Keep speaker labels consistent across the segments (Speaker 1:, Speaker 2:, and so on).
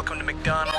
Speaker 1: welcome to McDonald's.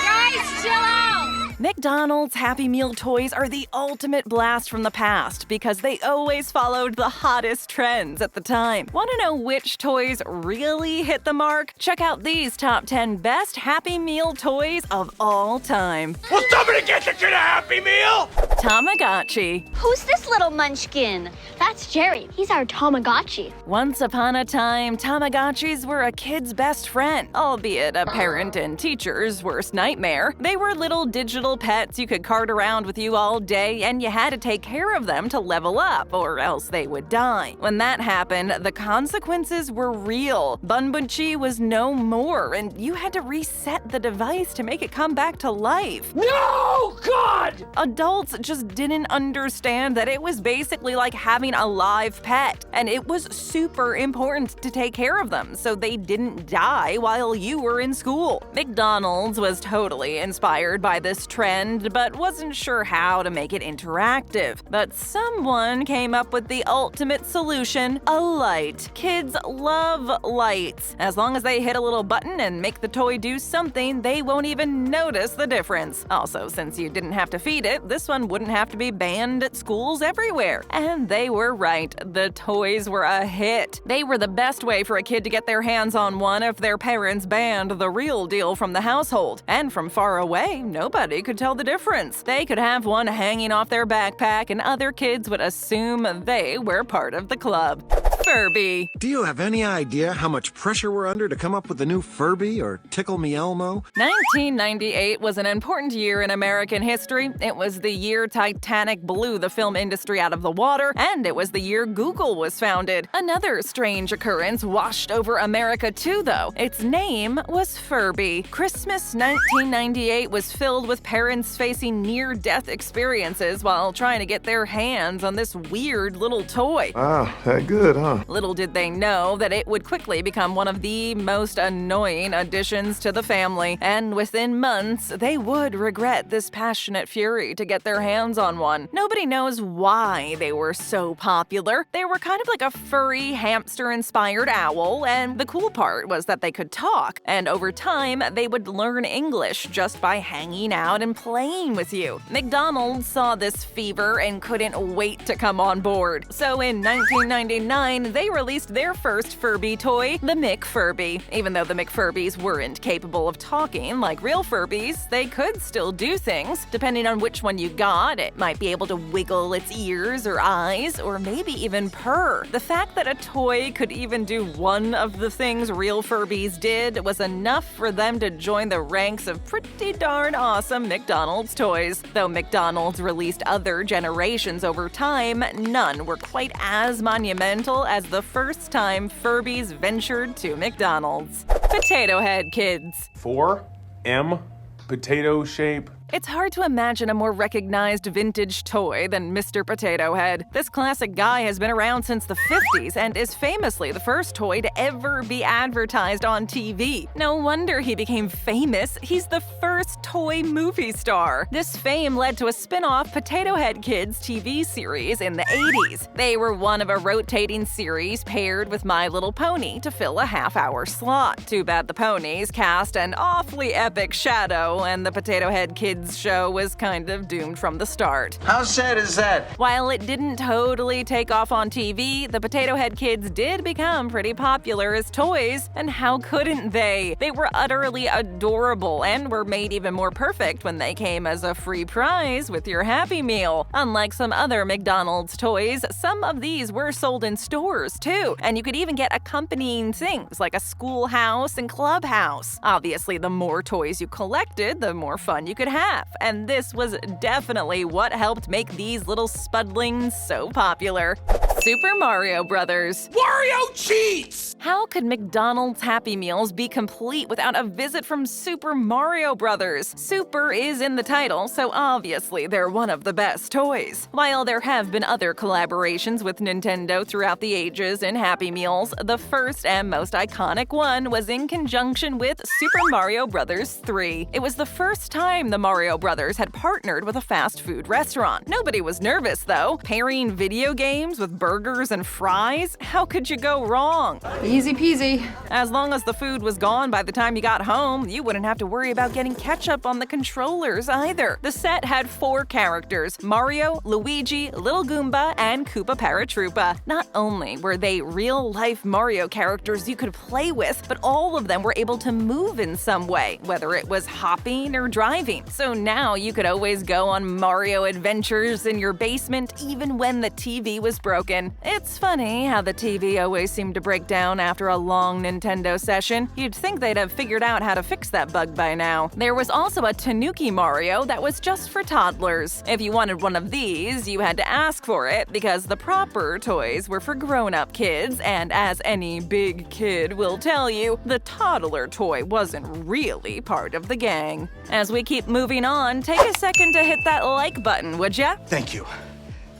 Speaker 2: Guys, chill out!
Speaker 3: McDonald's Happy Meal toys are the ultimate blast from the past because they always followed the hottest trends at the time. Want to know which toys really hit the mark? Check out these top 10 best Happy Meal toys of all time.
Speaker 1: Will somebody get the kid a Happy Meal?
Speaker 3: Tamagotchi.
Speaker 2: Who's this little munchkin? That's Jerry. He's our Tamagotchi.
Speaker 3: Once upon a time, Tamagotchis were a kid's best friend, albeit a parent and teacher's worst nightmare. They were little digital pets you could cart around with you all day, and you had to take care of them to level up, or else they would die. When that happened, the consequences were real. Bunbuchi was no more, and you had to reset the device to make it come back to life.
Speaker 1: No, God!
Speaker 3: Adults just didn't understand that it was basically like having a live pet, and it was super important to take care of them so they didn't die while you were in school. McDonald's was totally inspired by this trend, but wasn't sure how to make it interactive. But someone came up with the ultimate solution: a light. Kids love lights. As long as they hit a little button and make the toy do something, they won't even notice the difference. Also, since you didn't have to feed it, this one wouldn't have to be banned at schools everywhere. And they were right. The toys were a hit. They were the best way for a kid to get their hands on one if their parents banned the real deal from the household. And from far away, nobody could tell the difference. They could have one hanging off their backpack and other kids would assume they were part of the club. Furby.
Speaker 4: Do you have any idea how much pressure we're under to come up with the new Furby or Tickle Me Elmo?
Speaker 3: 1998 was an important year in American history. It was the year Titanic blew the film industry out of the water, and it was the year Google was founded. Another strange occurrence washed over America too, though. Its name was Furby. Christmas 1998 was filled with parents facing near-death experiences while trying to get their hands on this weird little toy.
Speaker 5: Wow, that good, huh?
Speaker 3: Little did they know that it would quickly become one of the most annoying additions to the family, and within months, they would regret this passionate fury to get their hands on one. Nobody knows why they were so popular. They were kind of like a furry, hamster-inspired owl, and the cool part was that they could talk, and over time, they would learn English just by hanging out and playing with you. McDonald's saw this fever and couldn't wait to come on board. So in 1999, they released their first Furby toy, the McFurby. Even though the McFurbies weren't capable of talking like real Furbies, they could still do things. Depending on which one you got, it might be able to wiggle its ears or eyes, or maybe even purr. The fact that a toy could even do one of the things real Furbies did was enough for them to join the ranks of pretty darn awesome McDonald's toys. Though McDonald's released other generations over time, none were quite as monumental as the first time Furbies ventured to McDonald's. Potato Head Kids.
Speaker 6: 4M, potato shape.
Speaker 3: It's hard to imagine a more recognized vintage toy than Mr. Potato Head. This classic guy has been around since the 50s and is famously the first toy to ever be advertised on TV. No wonder he became famous. He's the first toy movie star. This fame led to a spin-off Potato Head Kids TV series in the 80s. They were one of a rotating series paired with My Little Pony to fill a half-hour slot. Too bad the ponies cast an awfully epic shadow, and the Potato Head Kids show was kind of doomed from the start.
Speaker 1: How sad is that?
Speaker 3: While it didn't totally take off on TV, the Potato Head Kids did become pretty popular as toys, and how couldn't they? They were utterly adorable and were made even more perfect when they came as a free prize with your Happy Meal. Unlike some other McDonald's toys, some of these were sold in stores too, and you could even get accompanying things like a schoolhouse and clubhouse. Obviously, the more toys you collected, the more fun you could have. And this was definitely what helped make these little spudlings so popular. Super Mario Brothers.
Speaker 1: Wario cheats!
Speaker 3: How could McDonald's Happy Meals be complete without a visit from Super Mario Brothers? Super is in the title, so obviously they're one of the best toys. While there have been other collaborations with Nintendo throughout the ages in Happy Meals, the first and most iconic one was in conjunction with Super Mario Bros. 3. It was the first time the Mario Brothers had partnered with a fast food restaurant. Nobody was nervous, though. Pairing video games with burgers burgers and fries? How could you go wrong?
Speaker 5: Easy peasy.
Speaker 3: As long as the food was gone by the time you got home, you wouldn't have to worry about getting ketchup on the controllers either. The set had 4 characters: Mario, Luigi, Little Goomba, and Koopa Paratroopa. Not only were they real-life Mario characters you could play with, but all of them were able to move in some way, whether it was hopping or driving. So now you could always go on Mario adventures in your basement even when the TV was broken. It's funny how the TV always seemed to break down after a long Nintendo session. You'd think they'd have figured out how to fix that bug by now. There was also a Tanuki Mario that was just for toddlers. If you wanted one of these, you had to ask for it because the proper toys were for grown-up kids, and as any big kid will tell you, the toddler toy wasn't really part of the gang. As we keep moving on, take a second to hit that like button, would ya?
Speaker 1: Thank you.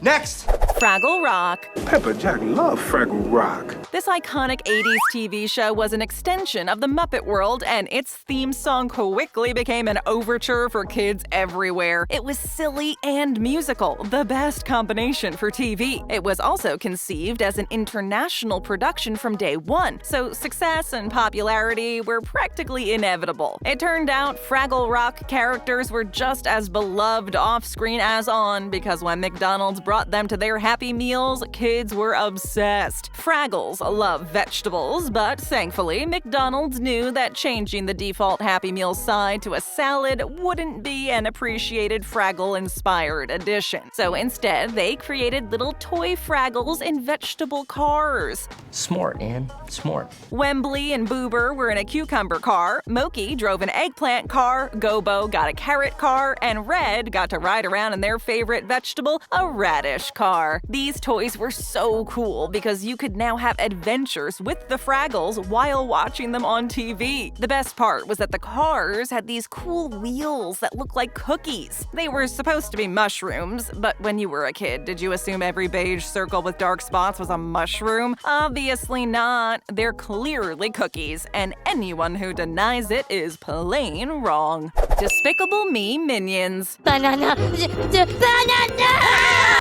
Speaker 1: Next!
Speaker 3: Fraggle Rock.
Speaker 7: Pepper Jack loved Fraggle Rock.
Speaker 3: This iconic 80s TV show was an extension of the Muppet world, and its theme song quickly became an overture for kids everywhere. It was silly and musical, the best combination for TV. It was also conceived as an international production from day one, so success and popularity were practically inevitable. It turned out Fraggle Rock characters were just as beloved off-screen as on, because when McDonald's brought them to their Happy Meals, kids were obsessed. Fraggles love vegetables, but thankfully, McDonald's knew that changing the default Happy Meal side to a salad wouldn't be an appreciated Fraggle-inspired addition. So instead, they created little toy Fraggles in vegetable cars.
Speaker 8: Smart, Ann. Smart.
Speaker 3: Wembley and Boober were in a cucumber car, Moki drove an eggplant car, Gobo got a carrot car, and Red got to ride around in their favorite vegetable, a radish car. These toys were so cool because you could now have adventures with the Fraggles while watching them on TV. The best part was that the cars had these cool wheels that looked like cookies. They were supposed to be mushrooms, but when you were a kid, did you assume every beige circle with dark spots was a mushroom? Obviously not. They're clearly cookies, and anyone who denies it is plain wrong. Despicable Me Minions.
Speaker 2: Banana. Banana!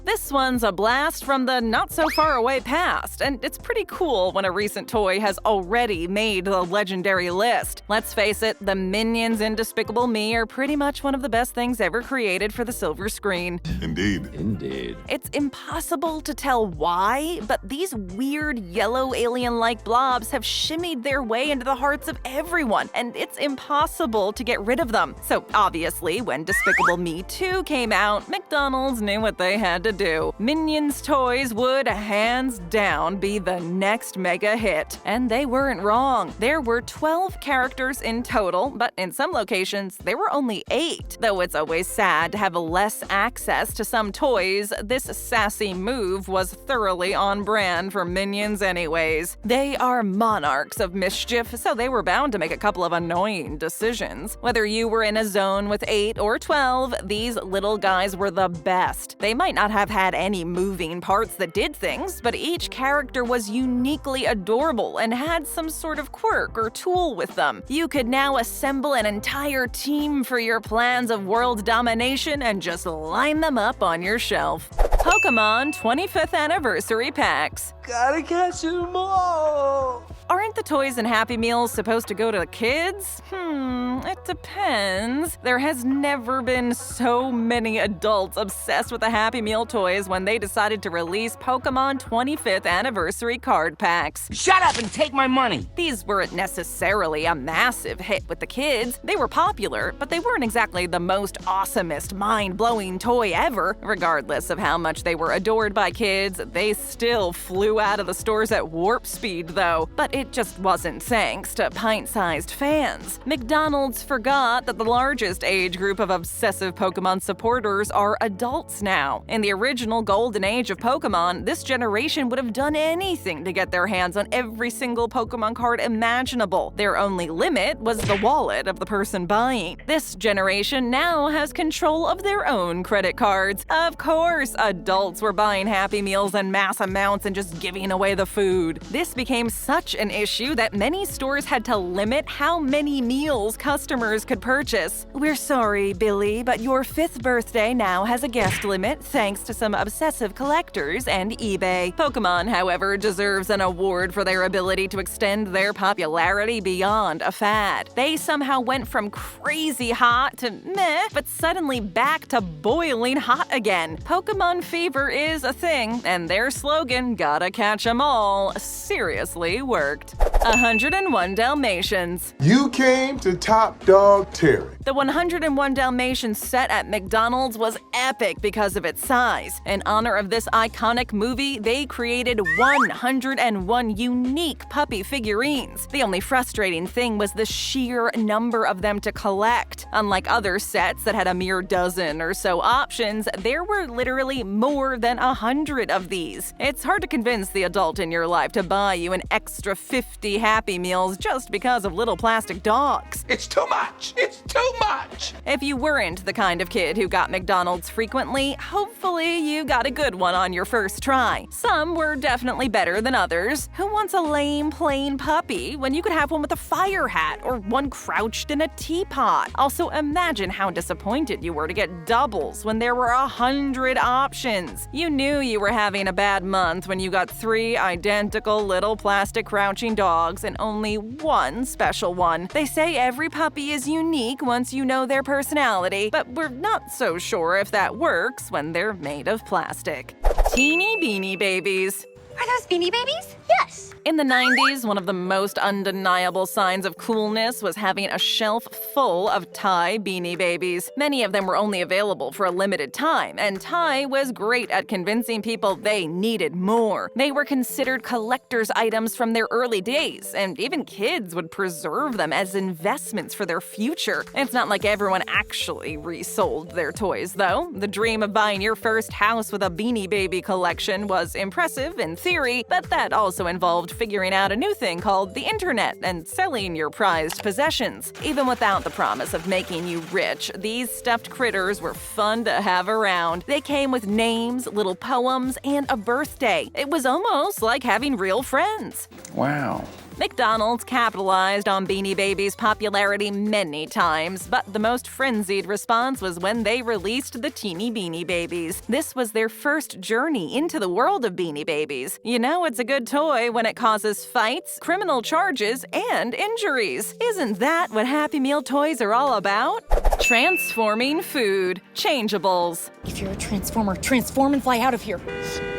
Speaker 3: This one's a blast from the not-so-far-away past, and it's pretty cool when a recent toy has already made the legendary list. Let's face it, the Minions in Despicable Me are pretty much one of the best things ever created for the silver screen.
Speaker 7: Indeed.
Speaker 8: Indeed.
Speaker 3: It's impossible to tell why, but these weird yellow alien-like blobs have shimmied their way into the hearts of everyone, and it's impossible to get rid of them. So obviously, when Despicable Me 2 came out, McDonald's knew what they had to do. Minions toys would, hands down, be the next mega hit. And they weren't wrong. There were 12 characters in total, but in some locations, there were only 8. Though it's always sad to have less access to some toys, this sassy move was thoroughly on brand for Minions anyways. They are monarchs of mischief, so they were bound to make a couple of annoying decisions. Whether you were in a zone with 8 or 12, these little guys were the best. They might not have had any moving parts that did things, but each character was uniquely adorable and had some sort of quirk or tool with them. You could now assemble an entire team for your plans of world domination and just line them up on your shelf. Pokémon 25th Anniversary Packs.
Speaker 1: Gotta catch 'em all!
Speaker 3: Aren't the toys in Happy Meals supposed to go to kids? It depends. There has never been so many adults obsessed with the Happy Meal toys when they decided to release Pokémon 25th Anniversary card packs.
Speaker 8: Shut up and take my money!
Speaker 3: These weren't necessarily a massive hit with the kids. They were popular, but they weren't exactly the most awesomest, mind-blowing toy ever. Regardless of how much they were adored by kids, they still flew out of the stores at warp speed though. But it just wasn't thanks to pint-sized fans. McDonald's forgot that the largest age group of obsessive Pokémon supporters are adults now. In the original golden age of Pokémon, this generation would have done anything to get their hands on every single Pokémon card imaginable. Their only limit was the wallet of the person buying. This generation now has control of their own credit cards. Of course, adults were buying Happy Meals in mass amounts and just giving away the food. This became such an an issue that many stores had to limit how many meals customers could purchase. "We're sorry, Billy, but your 5th birthday now has a guest limit thanks to some obsessive collectors and eBay." Pokemon, however, deserves an award for their ability to extend their popularity beyond a fad. They somehow went from crazy hot to meh, but suddenly back to boiling hot again. Pokemon fever is a thing, and their slogan, "Gotta catch 'em all," seriously worked. 101 Dalmatians.
Speaker 5: You came to Top Dog Terry.
Speaker 3: The 101 Dalmatians set at McDonald's was epic because of its size. In honor of this iconic movie, they created 101 unique puppy figurines. The only frustrating thing was the sheer number of them to collect. Unlike other sets that had a mere dozen or so options, there were literally more than 100 of these. It's hard to convince the adult in your life to buy you an extra 50 Happy Meals just because of little plastic dogs.
Speaker 7: It's too much. It's too much.
Speaker 3: If you weren't the kind of kid who got McDonald's frequently, hopefully you got a good one on your first try. Some were definitely better than others. Who wants a lame, plain puppy when you could have one with a fire hat or one crouched in a teapot? Also, imagine how disappointed you were to get doubles when there were 100 options. You knew you were having a bad month when you got 3 identical little plastic crouching dogs and only one special one. They say every puppy is unique once you know their personality, but we're not so sure if that works when they're made of plastic. Teeny Beanie Babies.
Speaker 2: Are those Beanie Babies? Yes.
Speaker 3: In the 90s, one of the most undeniable signs of coolness was having a shelf full of Ty Beanie Babies. Many of them were only available for a limited time, and Ty was great at convincing people they needed more. They were considered collector's items from their early days, and even kids would preserve them as investments for their future. It's not like everyone actually resold their toys, though. The dream of buying your first house with a Beanie Baby collection was impressive in theory, but that also involved figuring out a new thing called the internet and selling your prized possessions. Even without the promise of making you rich, these stuffed critters were fun to have around. They came with names, little poems, and a birthday. It was almost like having real friends.
Speaker 8: Wow.
Speaker 3: McDonald's capitalized on Beanie Babies' popularity many times, but the most frenzied response was when they released the Teeny Beanie Babies. This was their first journey into the world of Beanie Babies. You know it's a good toy when it causes fights, criminal charges, and injuries. Isn't that what Happy Meal toys are all about? Transforming food. Changeables.
Speaker 9: If you're a transformer, transform and fly out of here.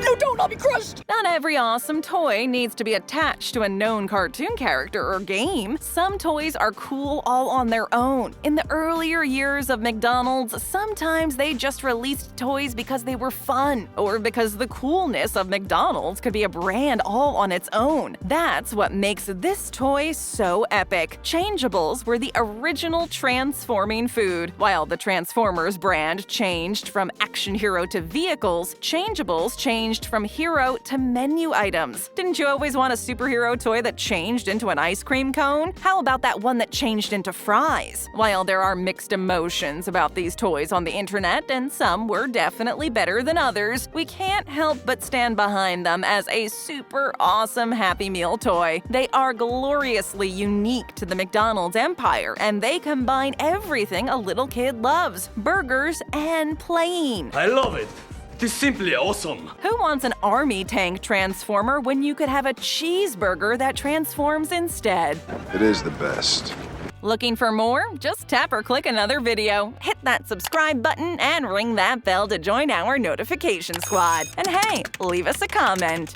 Speaker 9: No, don't, I'll be crushed!
Speaker 3: Not every awesome toy needs to be attached to a known cartoon character or game. Some toys are cool all on their own. In the earlier years of McDonald's, sometimes they just released toys because they were fun, or because the coolness of McDonald's could be a brand all on its own. That's what makes this toy so epic. Changeables were the original transforming food. While the Transformers brand changed from action hero to vehicles, Changeables changed from hero to menu items. Didn't you always want a superhero toy that changed into an ice cream cone? How about that one that changed into fries? While there are mixed emotions about these toys on the internet, and some were definitely better than others, we can't help but stand behind them as a super awesome Happy Meal toy. They are gloriously unique to the McDonald's empire, and they combine everything a little kid loves: burgers and playing.
Speaker 1: I love it. It is simply awesome.
Speaker 3: Who wants an army tank transformer when you could have a cheeseburger that transforms instead?
Speaker 4: It is the best.
Speaker 3: Looking for more? Just tap or click another video. Hit that subscribe button and ring that bell to join our notification squad. And hey, leave us a comment.